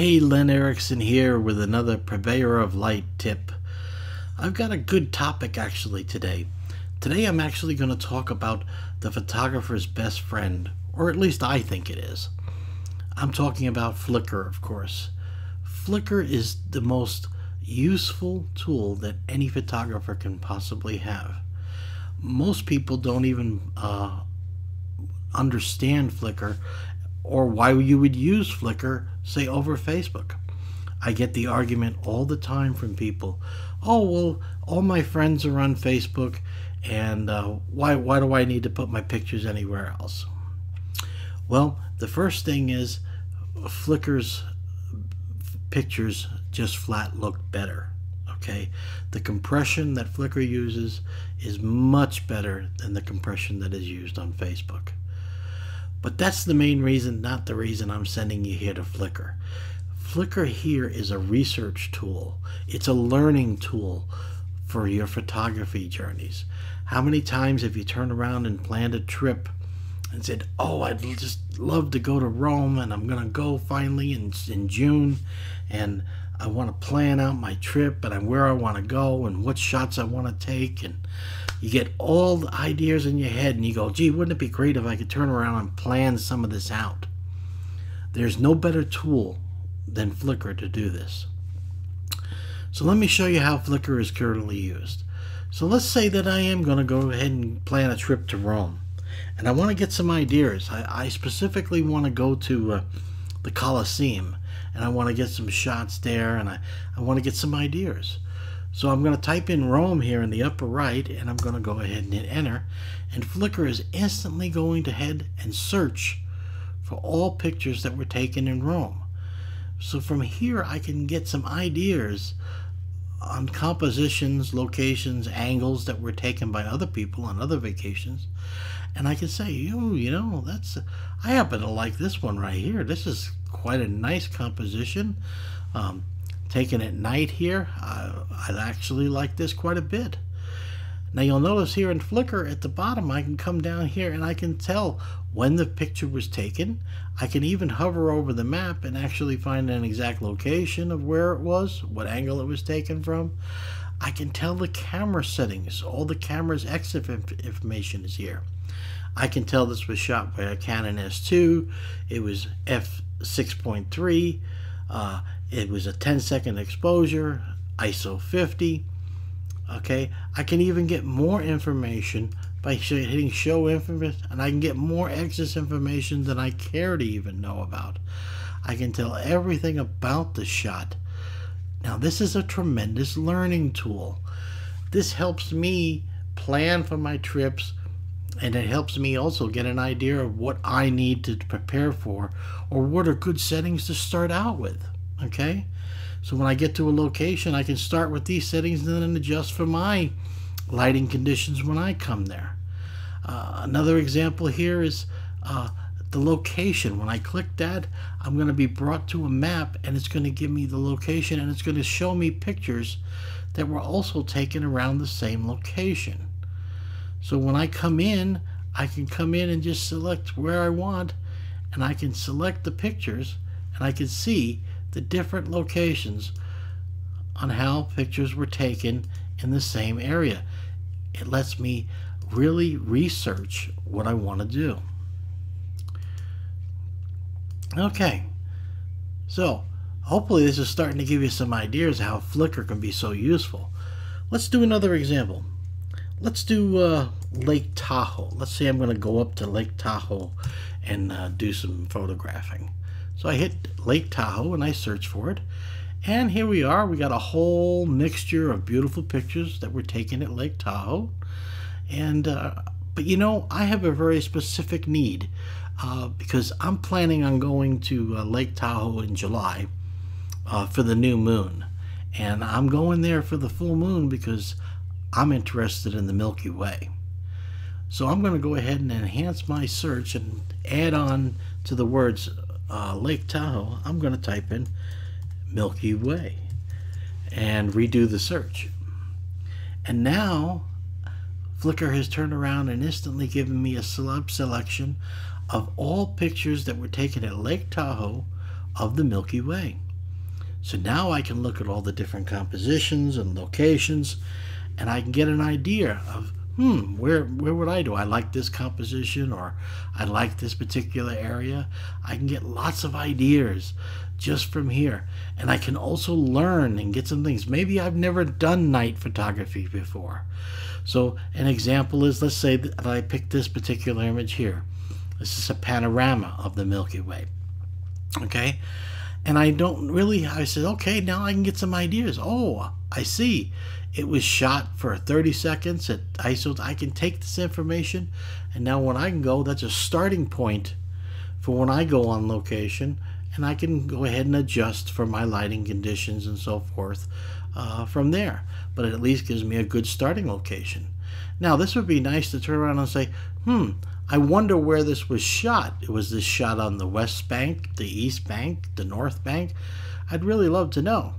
Hey, Len Erickson here with another Purveyor of Light tip. I've got a good topic actually today. Today I'm actually going to talk about the photographer's best friend, or at least I think it is. I'm talking about Flickr, of course. Flickr is the most useful tool that any photographer can possibly have. Most people don't even understand Flickr or why you would use Flickr, say, over Facebook. I get the argument all the time from people, oh, well, all my friends are on Facebook, and why do I need to put my pictures anywhere else? Well, the first thing is Flickr's pictures just flat look better. Okay, the compression that Flickr uses is much better than the compression that is used on Facebook. But that's the main reason, not the reason I'm sending you here to Flickr. Flickr here is a research tool. It's a learning tool for your photography journeys. How many times have you turned around and planned a trip and said, oh, I'd just love to go to Rome, and I'm going to go finally in June, and I want to plan out my trip and where I want to go and what shots I want to take, and you get all the ideas in your head and you go, gee, wouldn't it be great if I could turn around and plan some of this out? There's no better tool than Flickr to do this. So let me show you how Flickr is currently used. So let's say that I am going to go ahead and plan a trip to Rome, and I want to get some ideas. I specifically want to go to the Colosseum, and I want to get some shots there, and I want to get some ideas. So I'm going to type in Rome here in the upper right, and I'm going to go ahead and hit enter, and Flickr is instantly going to head and search for all pictures that were taken in Rome. So from here I can get some ideas on compositions, locations, angles that were taken by other people on other vacations, and I can say, oh, you know, I happen to like this one right here. This is quite a nice composition. Taken at night here, I actually like this quite a bit. Now you'll notice here in Flickr at the bottom, I can come down here and I can tell when the picture was taken. I can even hover over the map and actually find an exact location of where it was, what angle it was taken from. I can tell the camera settings. All the camera's exit information is here. I can tell this was shot by a Canon S2. It was f6.3. It was a 10-second exposure, ISO 50. Okay, I can even get more information by hitting show information, and I can get more excess information than I care to even know about. I can tell everything about the shot. Now this is a tremendous learning tool. This helps me plan for my trips, and it helps me also get an idea of what I need to prepare for, or what are good settings to start out with. Okay, so when I get to a location, I can start with these settings and then adjust for my lighting conditions when I come there. Another example here is the location. When I click that, I'm going to be brought to a map, and it's going to give me the location, and it's going to show me pictures that were also taken around the same location. So when I come in, I can come in and just select where I want, and I can select the pictures, and I can see the different locations on how pictures were taken in the same area. It lets me really research what I want to do. Okay, so hopefully this is starting to give you some ideas how Flickr can be so useful. Let's do another example. Let's do Lake Tahoe. Let's say I'm going to go up to Lake Tahoe and do some photographing. So I hit Lake Tahoe and I search for it, and here we are. We got a whole mixture of beautiful pictures that were taken at Lake Tahoe. And but you know, I have a very specific need because I'm planning on going to Lake Tahoe in July for the new moon, and I'm going there for the full moon because I'm interested in the Milky Way. So I'm going to go ahead and enhance my search and add on to the words Lake Tahoe. I'm going to type in Milky Way and redo the search. And now Flickr has turned around and instantly given me a selection of all pictures that were taken at Lake Tahoe of the Milky Way. So now I can look at all the different compositions and locations, and I can get an idea of, where would I do? I like this composition, or I like this particular area. I can get lots of ideas just from here. And I can also learn and get some things. Maybe I've never done night photography before. So an example is, let's say that I picked this particular image here. This is a panorama of the Milky Way. Okay? And I said, okay, now I can get some ideas. Oh, I see. It was shot for 30 seconds at ISO. I can take this information, and now when I can go, that's a starting point for when I go on location, and I can go ahead and adjust for my lighting conditions and so forth from there. But it at least gives me a good starting location. Now, this would be nice to turn around and say, I wonder where this was shot. Was this shot on the west bank, the east bank, the north bank? I'd really love to know.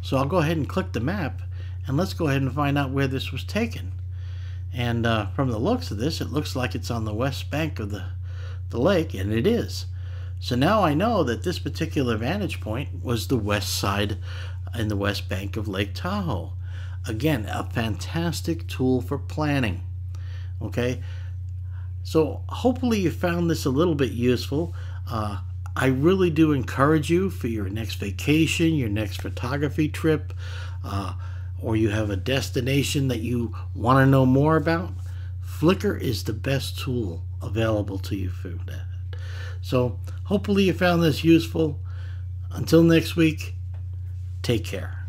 So I'll go ahead and click the map, and let's go ahead and find out where this was taken. And from the looks of this, it looks like it's on the west bank of the lake, and it is. So now I know that this particular vantage point was the west side in the west bank of Lake Tahoe. Again, a fantastic tool for planning. Okay, so hopefully you found this a little bit useful. I really do encourage you for your next vacation, your next photography trip, or you have a destination that you want to know more about. Flickr is the best tool available to you for that. So hopefully you found this useful. Until next week, take care.